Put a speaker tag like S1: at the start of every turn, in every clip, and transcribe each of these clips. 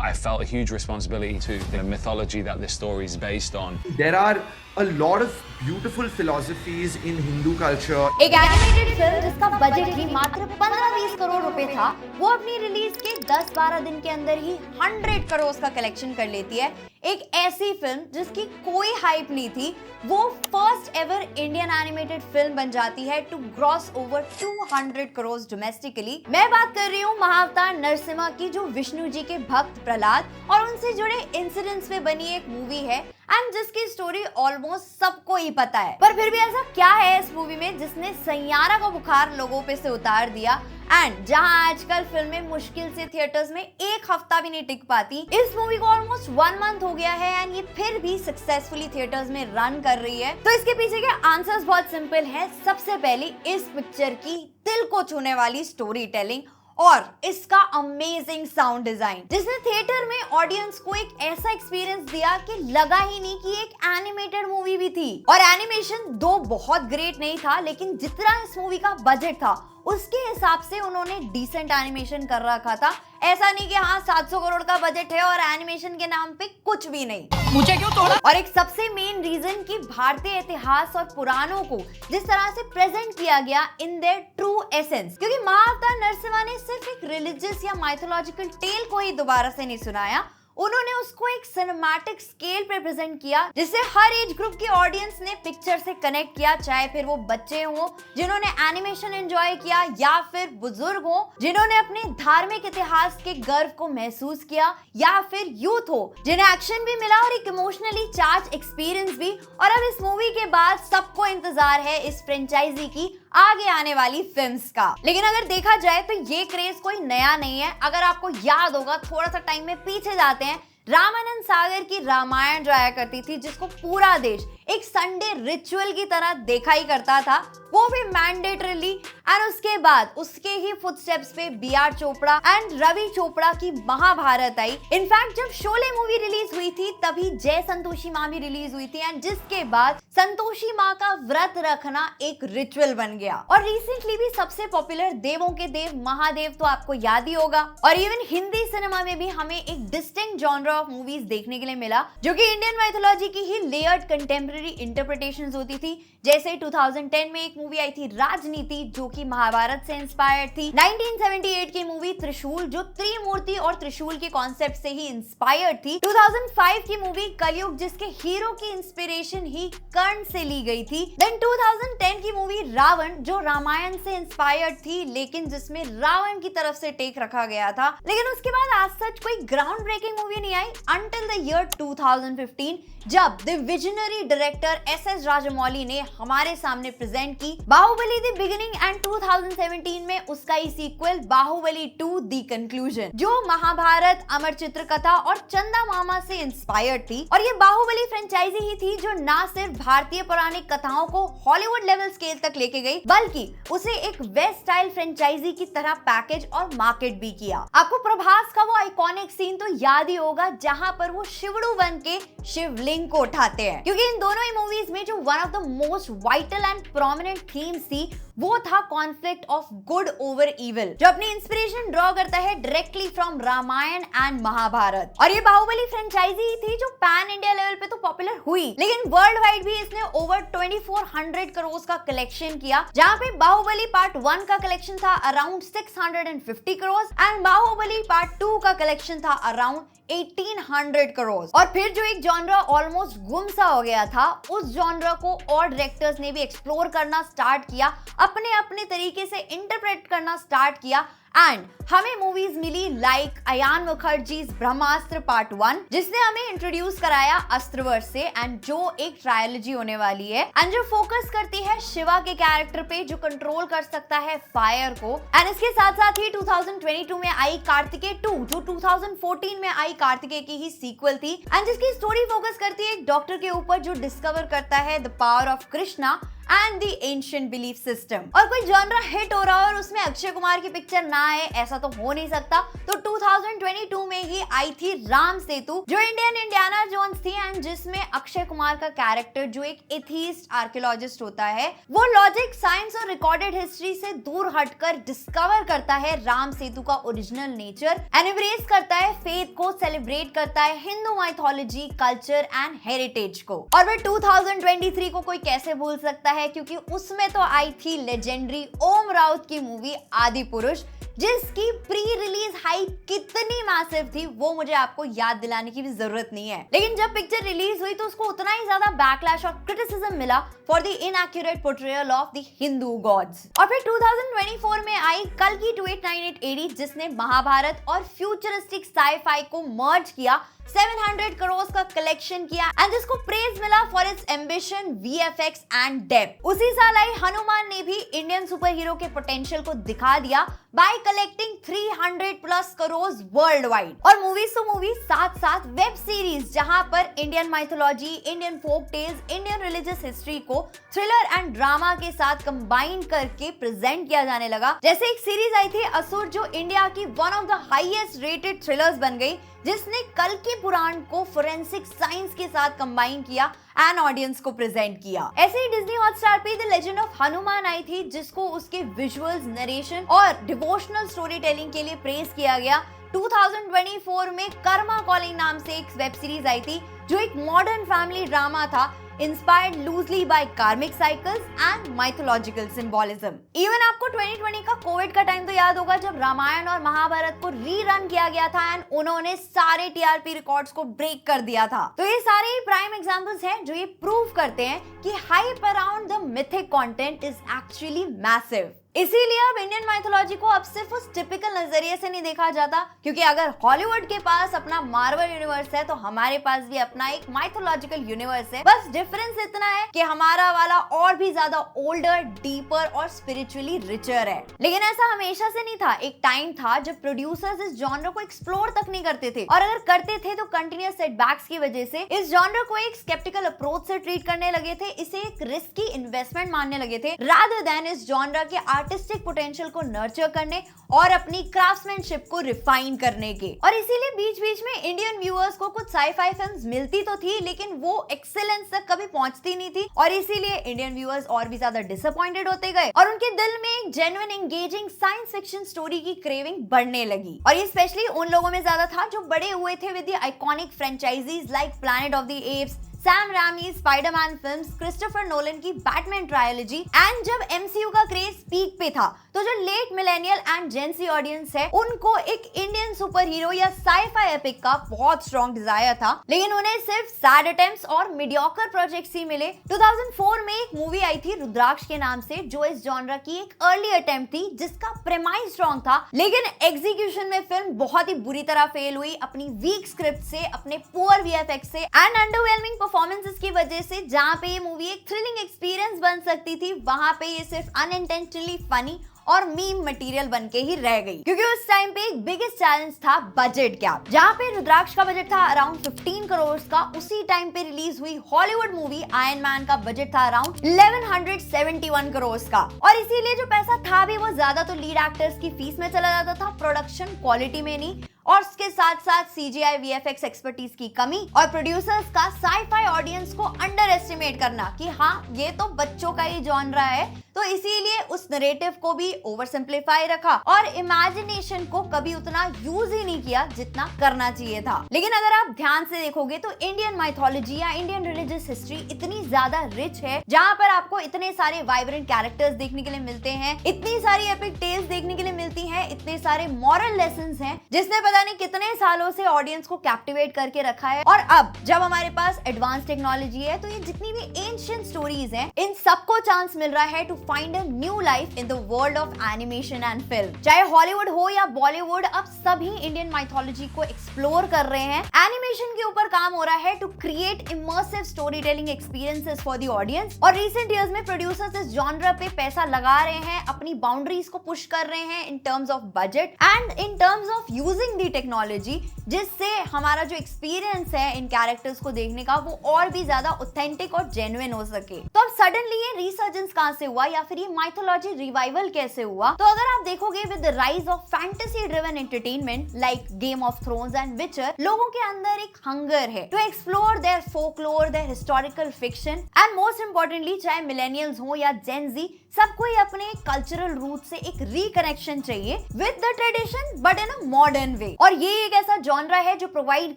S1: I felt a huge responsibility to the mythology that this story is based on.
S2: There are a lot of beautiful philosophies in Hindu culture.
S3: एक animated film जिसका budget ही मात्र 15-20 करोड़ रुपए था, वो अपनी release के 10-12 दिन के अंदर ही 100 करोड़ का कलेक्शन कर लेती है। एक ऐसी फिल्म जिसकी कोई हाइप नहीं थी, वो first ever Indian animated film बन जाती है to gross over 200 crore domestically. मैं बात कर रही हूँ महाअवतार नरसिम्हा की, जो विष्णु जी के भक्त प्रहलाद और उनसे जुड़े इंसिडेंट्स पे बनी एक मूवी है एंड जिसकी स्टोरी ऑलमोस्ट सबको ही पता है। पर फिर भी ऐसा क्या है इस मूवी में जिसने सैयारा का बुखार लोगों पे से उतार दिया एंड जहां आजकल फिल्में मुश्किल से थिएटर्स में एक हफ्ता भी नहीं टिक पाती, इस मूवी को ऑलमोस्ट 1 मंथ हो गया है एंड ये फिर भी सक्सेसफुली थिएटर्स में रन कर रही है। तो इसके पीछे के आंसर्स बहुत सिंपल है। सबसे पहले इस पिक्चर की दिल को छूने वाली स्टोरी टेलिंग और इसका अमेजिंग साउंड डिजाइन, जिसने थिएटर में ऑडियंस को एक ऐसा एक्सपीरियंस दिया कि लगा ही नहीं कि एक एनिमेटेड मूवी भी थी। और एनिमेशन दो बहुत ग्रेट नहीं था, लेकिन जितना इस मूवी का बजट था उसके हिसाब से उन्होंने डिसेंट एनिमेशन कर रखा था। ऐसा नहीं कि हाँ 700 करोड़ का बजट है और एनिमेशन के नाम पे कुछ भी नहीं।
S4: मुझे क्यों तोड़ा?
S3: और एक सबसे मेन रीजन कि भारतीय इतिहास और पुराणों को जिस तरह से प्रेजेंट किया गया इन देयर ट्रू एसेंस, क्योंकि महाअवतार नरसिम्हा ने सिर्फ एक रिलीजियस या माइथोलॉजिकल टेल को ही दोबारा से नहीं सुनाया, उन्होंने उसको एक सिनेमैटिक स्केल पे प्रेजेंट किया जिससे हर एज ग्रुप की ऑडियंस ने पिक्चर से कनेक्ट किया, चाहे फिर वो बच्चे हों जिन्होंने एनिमेशन एंजॉय किया या फिर बुजुर्ग हों जिन्होंने अपने धार्मिक इतिहास के गर्व को महसूस किया, या फिर यूथ हो जिन्हें एक्शन भी मिला और एक इमोशनली चार्ज एक्सपीरियंस भी। और अब इस मूवी के बाद सबको इंतजार है इस फ्रेंचाइजी की आगे आने वाली फिल्म्स का। लेकिन अगर देखा जाए तो ये क्रेज कोई नया नहीं है। अगर आपको याद होगा, थोड़ा सा टाइम में पीछे जाते हैं, रामानंद सागर की रामायण जो आया करती थी जिसको पूरा देश एक संडे रिचुअल की तरह देखा ही करता था, वो भी मैंडेटरीली, एंड उसके बाद उसके ही फुटस्टेप्स पे बी.आर. चोपड़ा एंड रवि चोपड़ा की महाभारत आई। इनफैक्ट जब शोले मूवी रिलीज हुई थी तभी जय संतोषी माँ भी रिलीज हुई थी एंड जिसके बाद संतोषी माँ का व्रत रखना एक रिचुअल बन गया। और रिसेंटली भी सबसे पॉपुलर देवों के देव महादेव तो आपको याद ही होगा। और इवन हिंदी सिनेमा में भी हमें एक डिस्टिंक्ट जॉनर ऑफ मूवीज देखने के लिए मिला जो कि इंडियन माइथोलॉजी की ही लेयर्ड कंटेम्पररी इंटरप्रिटेशंस होती थी। जैसे 2010 में एक मूवी आई थी राजनीति जो कि महाभारत से इंस्पायर्ड थी। 1978 की मूवी त्रिशूल जो त्रिमूर्ति और त्रिशूल के कॉन्सेप्ट से ही इंस्पायर्ड थी। 2005 की मूवी कलयुग जिसके हीरो की इंस्पिरेशन ही कर्ण से ली गई थी। देन 2010 की मूवी रावण जो रामायण से इंस्पायर्ड थी लेकिन जिसमें रावण की तरफ से टेक रखा गया था। लेकिन उसके बाद आज सच कोई ग्राउंड ब्रेकिंग मूवी नहीं आई अंटिल द ईयर 2015 जब the visionary director S Rajamouli ने हमारे सामने प्रेजेंट की बाहुबली द बिगिनिंग एंड 2017 में उसका ही सीक्वल बाहुबली 2 द कंक्लूजन जो महाभारत, अमर चित्र कथा और चंदा मामा से इंस्पायर्ड थी। और ये बाहुबली फ्रेंचाइजी ही थी जो ना सिर्फ भारतीय पौराणिक कथाओं को हॉलीवुड लेवल स्केल तक लेके गई बल्कि उसे एक वेस्ट स्टाइल फ्रेंचाइजी की तरह पैकेज और मार्केट भी किया। आपको प्रभास का वो आइकॉनिक सीन तो याद ही होगा जहां पर वो शिवड़ू बन के शिवलिंग को उठाते हैं, क्योंकि इन दोनों ही मूवीज में जो one of the most vital and prominent themes थी वो था conflict of good over evil, जो अपनी इंस्पिरेशन ड्रॉ करता है directly from Ramayana and Mahabharata. और ये बाहुबली फ्रेंचाइजी ही थी जो पैन इंडिया लेवल पे तो पॉपुलर हुई लेकिन वर्ल्ड वाइड भी इसने ओवर 2400 करोड़ का कलेक्शन किया, जहां पे बाहुबली पार्ट 1 का कलेक्शन था around 650 crore and Baahubali part 2 का कलेक्शन था अराउंड 1800 करोड़। और फिर जो एक जॉनरा ऑलमोस्ट गुम सा हो गया था, उस जॉनरा को और डायरेक्टर्स ने भी एक्सप्लोर करना स्टार्ट किया, अपने अपने तरीके से इंटरप्रेट करना स्टार्ट किया एंड हमें मूवीज मिली लाइक अयान मुखर्जी ब्रह्मास्त्र पार्ट 1 जिसने हमें इंट्रोड्यूस कराया अस्त्रवर्ष से एंड जो एक ट्रायलॉजी होने वाली है एंड जो फोकस करती है शिवा के कैरेक्टर पे जो कंट्रोल कर सकता है फायर को। एंड इसके साथ साथ ही 2022 में आई कार्तिकेय 2 जो 2014 में आई कार्तिकेय की ही सीक्वल थी एंड जिसकी स्टोरी फोकस करती है एक डॉक्टर के ऊपर जो डिस्कवर करता है the power of Krishna and the ancient belief system. और कोई जॉनरा हिट हो रहा है और उसमें अक्षय कुमार की पिक्चर ना आए, ऐसा तो हो नहीं सकता। तो 2022 में ही आई थी राम सेतु, जो इंडियन इंडियाना जोन्स थी एंड जिसमें अक्षय कुमार का कैरेक्टर, जो एक एथीस्ट आर्कियोलॉजिस्ट होता है, वो लॉजिक, साइंस और रिकॉर्डेड हिस्ट्री से दूर हटकर डिस्कवर करता है राम सेतु का ओरिजिनल नेचर, एनिब्रेस करता है फेथ को, सेलिब्रेट करता है Hindu mythology, culture and heritage को। और वह 2023 को कोई कैसे भूल सकता है, क्योंकि उसमें तो आई थी लेजेंडरी ओम राउत की मूवी आदि पुरुष, जिसकी प्री रिलीज हाइप कितनी मैसिव थी वो मुझे आपको याद दिलाने की भी जरूरत नहीं है। लेकिन जब पिक्चर रिलीज हुई तो उसको उतना ही ज्यादा बैकलैश और क्रिटिसिज्म मिला for the inaccurate portrayal of the Hindu gods. और फिर 2024 में आई कल्कि 2898 AD, जिसने महाभारत और फ्यूचरिस्टिक साई-फाई को मर्ज किया, 700 करोड़ का कलेक्शन किया एंड जिसको प्रेज मिला for its ambition, VFX and depth. उसी साल आई हनुमान ने भी इंडियन सुपर हीरो के पोटेंशियल को दिखा दिया by collecting 300+ crore world wide. और मूवीज तो मूवीज, साथ साथ वेब सीरीज, जहां पर Indian mythology, Indian folk tales, Indian religious history को थ्रिलर एंड ड्रामा के साथ कंबाइन करके प्रेजेंट किया जाने लगा। जैसे एक सीरीज आई थी असुर, जो इंडिया की one of the highest rated thrillers बन गई, जिसने कल्कि पुराण को फोरेंसिक साइंस के साथ कंबाइन किया एंड ऑडियंस को प्रेजेंट किया। ऐसे ही डिज्नी हॉटस्टार पे द लेजेंड ऑफ हनुमान आई थी, जिसको उसके विजुअल्स, नरेशन और डिवोशनल स्टोरी टेलिंग के लिए प्रेज किया गया। 2024 में कर्मा कॉलिंग नाम से एक वेब सीरीज आई थी, जो एक मॉडर्न फैमिली ड्रामा था, इंस्पायर्ड लूजली बाय कार्मिक cycles and mythological symbolism. Even आपको 2020 का कोविड का टाइम तो याद होगा, जब रामायण और महाभारत को रीरन किया गया था एंड उन्होंने सारे TRP रिकॉर्ड्स को ब्रेक कर दिया था। तो ये सारे ही प्राइम एग्जांपल्स हैं जो ये प्रूव करते हैं कि hype around the mythic content is actually massive. इसीलिए अब इंडियन माइथोलॉजी को अब सिर्फ उस टिपिकल नजरिए से नहीं देखा जाता, क्योंकि अगर हॉलीवुड के पास अपना मार्वल यूनिवर्स है तो हमारे पास भी अपना एक माइथोलॉजिकल यूनिवर्स है। बस डिफरेंस इतना है कि हमारा वाला और भी ज्यादा ओल्डर, डीपर और स्पिरिचुअली रिचर है। लेकिन ऐसा हमेशा से नहीं था। एक टाइम था जब प्रोड्यूसर्स इस जॉनर को एक्सप्लोर तक नहीं करते थे, और अगर करते थे तो कंटिन्यूअस सेटबैक्स की वजह से इस जॉनर को एक स्केप्टिकल अप्रोच से ट्रीट करने लगे थे, इसे एक रिस्की इन्वेस्टमेंट मानने लगे थे, रादर देन इस जॉनर के आर्टिस्टिक पोटेंशियल को नर्चर करने और अपनी क्राफ्ट्समैनशिप को रिफाइन करने के। और इसीलिए बीच बीच में इंडियन व्यूअर्स को कुछ साई-फाई फिल्म्स मिलती तो थी, लेकिन वो एक्सेलेंस तक कभी पहुंचती नहीं थी, और इसीलिए इंडियन व्यूअर्स और भी ज्यादा डिसअपॉइंटेड होते गए और उनके दिल में एक genuine engaging science fiction story की क्रेविंग बढ़ने लगी। और ये स्पेशली उन लोगों में ज्यादा था जो बड़े हुए थे with the iconic franchises like Planet of the Apes, Sam Raimi Spiderman films, Christopher Nolan की बैटमैन ट्रायलॉजी, एंड जब MCU का क्रेज पीक पे था, तो जो late millennial and Gen Z audience है, उनको एक इंडियन सुपर हीरो या साई-फाई एपिक का बहुत स्ट्रॉन्ग डिजायर था, लेकिन उन्हें सिर्फ सैड अटेम्प्ट्स और मीडियोकर प्रोजेक्ट्स ही मिले। 2004 में एक मूवी आई थी रुद्राक्ष के नाम से, जो इस जॉनरा की एक अर्ली अटेम्प्ट थी, जिसका प्रेमाइज स्ट्रॉन्ग था, लेकिन एग्जीक्यूशन में फिल्म बहुत ही बुरी तरह फेल हुई, अपनी वीक स्क्रिप्ट से, अपने पुअर VFX से एंड अंडरवेलमिंग परफॉर्मेंसेस की वजह से। जहां पे ये मूवी एक थ्रिलिंग एक्सपीरियंस बन सकती थी, वहां पे ये सिर्फ अनइंटेंशनली फनी और मीम मटेरियल बन के ही रह गई, क्योंकि उस टाइम पे एक बिगेस्ट चैलेंज था बजट गैप। जहां पे रुद्राक्ष का बजट था अराउंड 15 करोड़ का, उसी टाइम पे रिलीज हुई हॉलीवुड मूवी आयरन मैन का बजट था अराउंड 1171 करोड़ का। और इसीलिए जो पैसा था भी वो ज्यादा तो लीड एक्टर्स की फीस में चला जाता था, प्रोडक्शन क्वालिटी में नहीं, और उसके साथ साथ CGI VFX एक्सपर्टीज की कमी और प्रोड्यूसर्स का साई-फाई ऑडियंस को अंडर एस्टिमेट करना कि हाँ ये तो बच्चों का ही जॉनरा है, तो इसीलिए उस नरेटिव को भी ओवर सिंप्लीफाई रखा और इमेजिनेशन को कभी उतना यूज ही नहीं किया जितना करना चाहिए था। लेकिन अगर आप ध्यान से देखोगे तो इंडियन माइथोलॉजी या इंडियन रिलीजियस हिस्ट्री इतनी ज्यादा रिच है, जहां पर आपको इतने सारे वाइब्रेंट कैरेक्टर्स देखने के लिए मिलते हैं, इतनी सारी एपिक टेल्स देखने के लिए मिलती हैं, इतने सारे मॉरल लेसन्स हैं, जिसने पता नहीं कितने सालों से ऑडियंस को कैप्टिवेट करके रखा है। और अब जब हमारे पास एडवांस टेक्नोलॉजी है, तो ये जितनी भी एंशिएंट स्टोरीज हैं, इन सबको चांस मिल रहा है to find a new life in the world of animation and film. चाहे हॉलीवुड हो या बॉलीवुड, अब सभी इंडियन माइथोलॉजी को एक्सप्लोर कर रहे हैं। एनिमेशन के ऊपर काम हो रहा है to create immersive story telling experiences for the audience. और रिसेंट ईयर्स में प्रोड्यूसर्स इस जॉनरा पे पैसा लगा रहे हैं, अपनी बाउंड्रीज को पुश कर रहे हैं in terms of budget and in terms of using the technology जिससे हमारा जो एक्सपीरियंस है इन कैरेक्टर्स को देखने का वो और भी ज्यादा ऑथेंटिक और जेन्युइन हो सके। तो अब सडनली ये रिसर्जेंस कहां से हुआ या फिर ये माइथोलॉजी रिवाइवल कैसे हुआ? तो अगर आप देखोगे with the rise of fantasy driven entertainment like Game of Thrones and Witcher, लोगों के अंदर एक हंगर है to explore their folklore, their historical fiction and most importantly चाहे मिलेनियल्स हो या जेन जी, सबको ही अपने कल्चरल रूट से एक रिकनेक्शन चाहिए with the tradition but in a modern way. और ये एक ऐसा जॉनरा है जो प्रोवाइड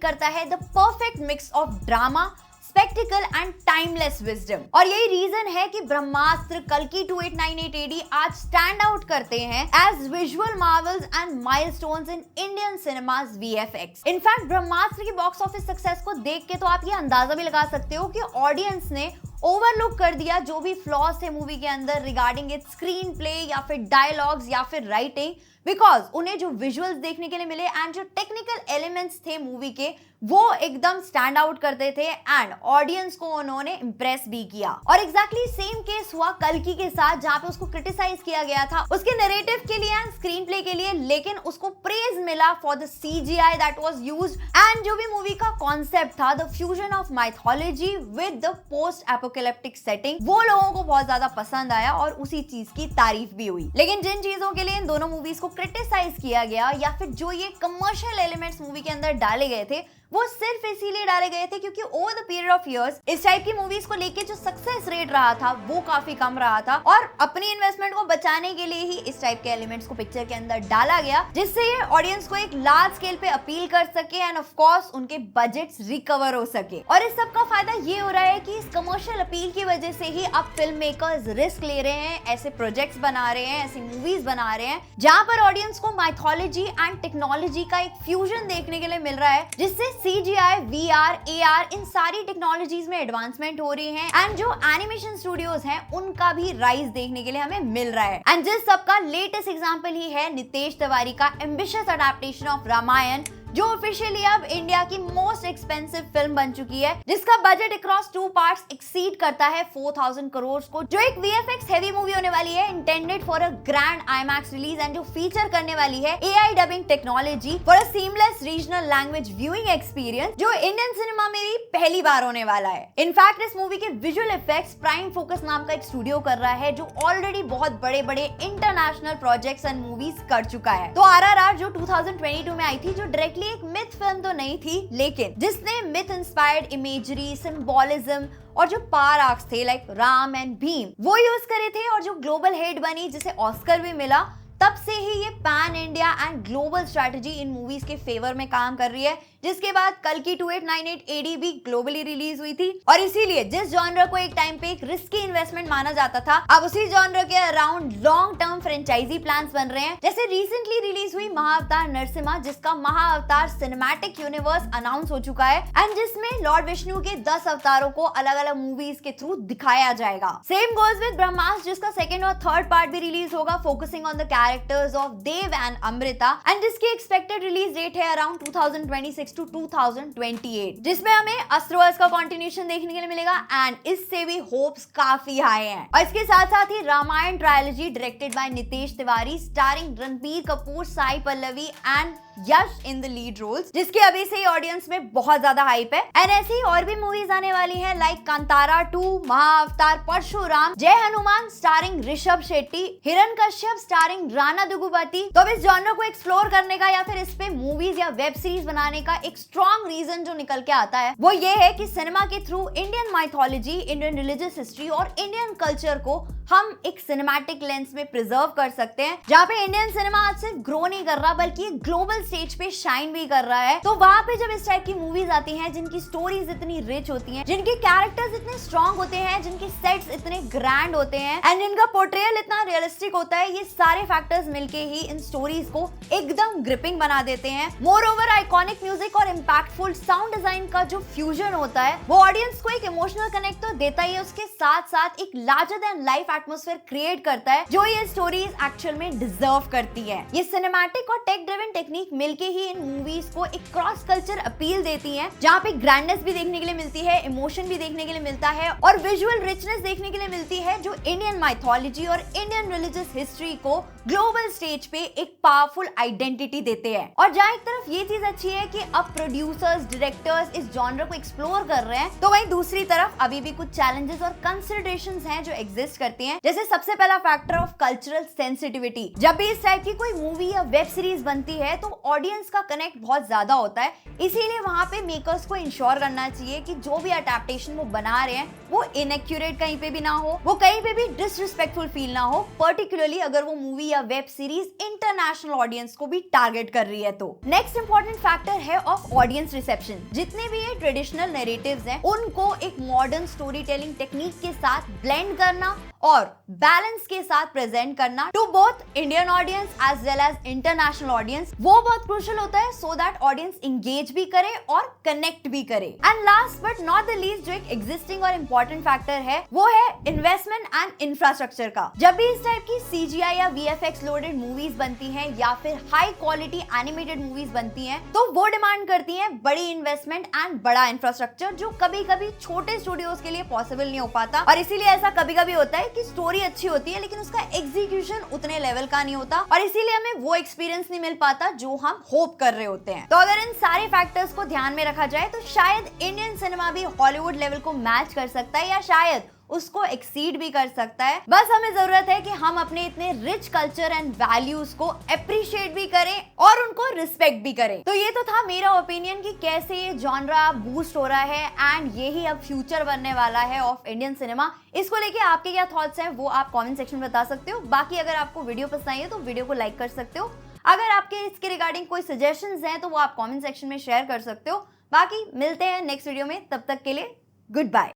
S3: करता है the perfect mix of drama, spectacled and timeless wisdom. और यही रीजन है कि ब्रह्मास्त्र, कल्कि 2898 AD आज स्टैंड आउट करते हैं as visual marvels and milestones in Indian cinemas VFX। In fact Brahmastra की बॉक्स ऑफिस सक्सेस को देख के तो आप ये अंदाजा भी लगा सकते हो कि ऑडियंस ने ओवरलुक कर दिया जो भी फ्लॉज थे मूवी के अंदर रिगार्डिंग इट स्क्रीन प्ले या फिर डायलॉग्स या फिर राइटिंग, बिकॉज उन्हें जो विजुअल्स देखने के लिए मिले एंड जो टेक्निकल एलिमेंट्स थे मूवी के वो एकदम स्टैंड आउट करते थे एंड ऑडियंस को उन्होंने इंप्रेस भी किया। और एग्जैक्टली सेम केस हुआ कल्कि के साथ, जहां पे उसको क्रिटिसाइज किया गया था उसके नैरेटिव के लिए एंड स्क्रीन प्ले के लिए, लेकिन उसको प्रेज मिला for the CGI that was used and जो भी मूवी का कॉन्सेप्ट था the fusion of mythology with the post apocalyptic setting, वो लोगों को बहुत ज्यादा पसंद आया और उसी चीज की तारीफ भी हुई। लेकिन जिन चीजों के लिए इन दोनों मूवीज को क्रिटिसाइज किया गया या फिर जो ये कमर्शियल एलिमेंट्स मूवी के अंदर डाले गए थे वो सिर्फ इसीलिए डाले गए थे क्योंकि over the period of years इस टाइप की मूवीज को लेके जो सक्सेस रेट रहा था वो काफी कम रहा था और अपनी इन्वेस्टमेंट को बचाने के लिए ही इस टाइप के एलिमेंट्स को पिक्चर के अंदर डाला गया जिससे ये ऑडियंस को एक लार्ज स्केल पे अपील कर सके एंड ऑफ कोर्स उनके बजट्स रिकवर हो सके। और इस सब का फायदा ये हो रहा है कि इस कमर्शियल अपील की वजह से ही अब फिल्म मेकर्स रिस्क ले रहे हैं, ऐसे प्रोजेक्ट्स बना रहे हैं, ऐसी मूवीज बना रहे हैं जहां पर ऑडियंस को माइथोलॉजी एंड टेक्नोलॉजी का एक फ्यूजन देखने के लिए मिल रहा है, जिससे CGI, VR, AR इन सारी टेक्नोलॉजीज में एडवांसमेंट हो रही है एंड जो एनिमेशन स्टूडियोज हैं उनका भी राइज देखने के लिए हमें मिल रहा है। एंड जिस सबका लेटेस्ट एग्जांपल ही है नितेश तिवारी का एम्बिशियस अडैप्टेशन ऑफ रामायण, जो ऑफिशियली अब इंडिया की मोस्ट एक्सपेंसिव फिल्म बन चुकी है, जिसका बजट अक्रॉस 2 पार्ट्स एक्सीड करता है 4000 करोड़ को, जो एक VFX हेवी मूवी होने वाली है intended for a grand IMAX release and जो फीचर करने वाली है AI dubbing technology for a seamless regional language viewing experience, जो इंडियन सिनेमा में भी पहली बार होने वाला है। इनफैक्ट इस मूवी के विजुअल इफेक्ट्स प्राइम फोकस नाम का एक स्टूडियो कर रहा है जो ऑलरेडी बहुत बड़े बड़े इंटरनेशनल प्रोजेक्ट्स एंड मूवीज कर चुका है। तो RRR जो 2022 में आई थी, जो डायरेक्टली एक मिथ फिल्म तो नहीं थी लेकिन जिसने मिथ इंस्पायर्ड इमेजरी, सिंबोलिज्म और जो पावर आर्क्स थे लाइक राम एंड भीम वो यूज करे थे और जो ग्लोबल हिट बनी जिसे ऑस्कर भी मिला, तब से ही ये pan India and global strategy in movies के फेवर में काम कर रही है, जिसके बाद कल्कि 2898 AD भी ग्लोबली रिलीज हुई थी। और इसीलिए जिस जॉनर को एक टाइम पे एक रिस्की इन्वेस्टमेंट माना जाता था, अब उसी जॉनर के around long term franchise plans बन रहे हैं। जैसे रिसेंटली रिलीज हुई महाअवतार नरसिम्हा, जिसका महाअवतार सिनेमैटिक यूनिवर्स अनाउंस हो चुका है एंड जिसमें लॉर्ड विष्णु के 10 अवतारों को अलग अलग मूवीज के थ्रू दिखाया जाएगा। सेम गोज विद ब्रह्मास्त्र, जिसका सेकंड और थर्ड पार्ट भी रिलीज होगा focusing on the characters of Dev and Amrita and जिसकी एक्सपेक्टेड रिलीज डेट है अराउंड 2026 to 2028, जिसमें हमें अस्त्रवर्ष का कंटिन्यूएशन देखने के लिए मिलेगा एंड इससे भी होप्स काफी हाई हैं। और इसके साथ साथ ही Ramayana trilogy directed by Nitesh Tiwari starring Ranbir Kapoor, Sai Pallavi and Yash in the lead roles, जिसके अभी से ही ऑडियंस में बहुत ज्यादा हाइप है। एंड ऐसी और भी मूवीज आने वाली हैं लाइक कांतारा 2, महाअवतार परशुराम, जय हनुमान स्टारिंग ऋषभ शेट्टी, हिरण्यकश्यप स्टारिंग राणा दुगुबाती। तो अब इस जॉनर को एक्सप्लोर करने का या फिर इस पे मूवीज या वेब सीरीज बनाने का एक स्ट्रॉन्ग रीजन जो निकल के आता है वो ये है कि सिनेमा के through Indian mythology, Indian religious history और इंडियन कल्चर को हम एक सिनेमैटिक लेंस में प्रिजर्व कर सकते हैं, जहाँ पे इंडियन सिनेमा आज सिर्फ ग्रो नहीं कर रहा बल्कि ग्लोबल स्टेज पे शाइन भी कर रहा है। तो वहाँ पे जब इस टाइप की मूवीज आती हैं जिनकी स्टोरीज इतनी रिच होती हैं, जिनके कैरेक्टर्स इतने स्ट्रॉन्ग होते हैं, जिनके सेट्स इतने ग्रैंड होते हैं एंड जिनका पोर्ट्रेयल इतना रियलिस्टिक होता है, ये सारे फैक्टर्स मिलके ही इन स्टोरीज को एकदम ग्रिपिंग बना देते हैं। मोर ओवर आइकॉनिक म्यूजिक और इम्पैक्टफुल साउंड डिजाइन का जो फ्यूजन होता है वो ऑडियंस को एक इमोशनल कनेक्ट तो देता ही है, उसके साथ साथ एक larger than life atmosphere create करता है जो ये स्टोरीज एक्चुअल में डिजर्व करती है। ये सिनेमैटिक और टेक ड्रिवन टेक्निक मिलके ही इन मूवीज को एक क्रॉस कल्चर अपील देती है, जहाँ पे ग्रैंडनेस भी देखने के लिए मिलती है, इमोशन भी देखने के लिए मिलता है और विजुअल रिचनेस देखने के लिए मिलती है, जो इंडियन माइथोलॉजी और इंडियन रिलीजियस हिस्ट्री को ग्लोबल स्टेज पे एक पावरफुल आइडेंटिटी देते हैं। और जहाँ एक तरफ ये चीज अच्छी है कि अब प्रोड्यूसर्स, डायरेक्टर्स इस जॉनर को एक्सप्लोर कर रहे हैं, तो वहीं दूसरी तरफ अभी भी कुछ चैलेंजेस और कंसिडरेशंस हैं जो एग्जिस्ट करती हैं। जैसे सबसे पहला फैक्टर ऑफ कल्चरल सेंसिटिविटी। जब भी इस टाइप की कोई मूवी या वेब सीरीज बनती है तो ऑडियंस का कनेक्ट बहुत ज्यादा होता है, इसीलिए वहां पे मेकर्स को इंश्योर करना चाहिए कि जो भी अडैप्टेशन वो बना रहे हैं वो इनएक्यूरेट कहीं पे भी ना हो, वो कहीं पे भी डिसरिस्पेक्टफुल फील ना हो, पर्टिकुलरली अगर वो मूवी या वेब सीरीज इंटरनेशनल ऑडियंस को भी टारगेट कर रही है तो। नेक्स्ट इंपॉर्टेंट फैक्टर है ऑफ ऑडियंस रिसेप्शन। जितने भी ये ट्रेडिशनल नैरेटिव्स हैं उनको एक मॉडर्न स्टोरी टेलिंग टेक्निक के साथ ब्लेंड करना और बैलेंस के साथ प्रेजेंट करना to both Indian audience as well as international audience, वो बहुत क्रूशियल होता है सो दैट ऑडियंस इंगेज भी करे और कनेक्ट भी करे। And last but not the least जो एक एग्जिस्टिंग और इंपॉर्टेंट फैक्टर है वो है इन्वेस्टमेंट एंड इंफ्रास्ट्रक्चर का। जब भी इस टाइप की CGI या VFX लोडेड मूवीज बनती हैं या फिर हाई क्वालिटी एनिमेटेड मूवीज बनती हैं तो वो डिमांड करती हैं बड़ी इन्वेस्टमेंट एंड बड़ा इंफ्रास्ट्रक्चर, जो कभी कभी छोटे स्टूडियोज के लिए पॉसिबल नहीं हो पाता। और इसीलिए ऐसा कभी कभी होता है कि स्टोरी अच्छी होती है लेकिन उसका एग्जीक्यूशन उतने लेवल का नहीं होता और इसीलिए हमें वो एक्सपीरियंस नहीं मिल पाता जो हम होप कर रहे होते हैं। तो अगर इन सारे फैक्टर्स को ध्यान में रखा जाए तो शायद इंडियन सिनेमा भी हॉलीवुड लेवल को मैच कर सकता है या शायद उसको एक्सीड भी कर सकता है। बस हमें जरूरत है कि हम अपने इतने रिच कल्चर एंड वैल्यूज को अप्रिशिएट भी करें और उनको रिस्पेक्ट भी करें। तो ये तो था मेरा ओपिनियन कि कैसे ये जॉनरा बूस्ट हो रहा है एंड यही अब फ्यूचर बनने वाला है ऑफ इंडियन सिनेमा। इसको लेके आपके क्या थॉट्स हैं वो आप कमेंट सेक्शन में बता सकते हो। बाकी अगर आपको वीडियो पसंद आई है तो वीडियो को लाइक कर सकते हो। अगर आपके इसके रिगार्डिंग कोई सजेशंस हैं तो वो आप कमेंट सेक्शन में शेयर कर सकते हो। बाकी मिलते हैं नेक्स्ट वीडियो में, तब तक के लिए गुड बाय।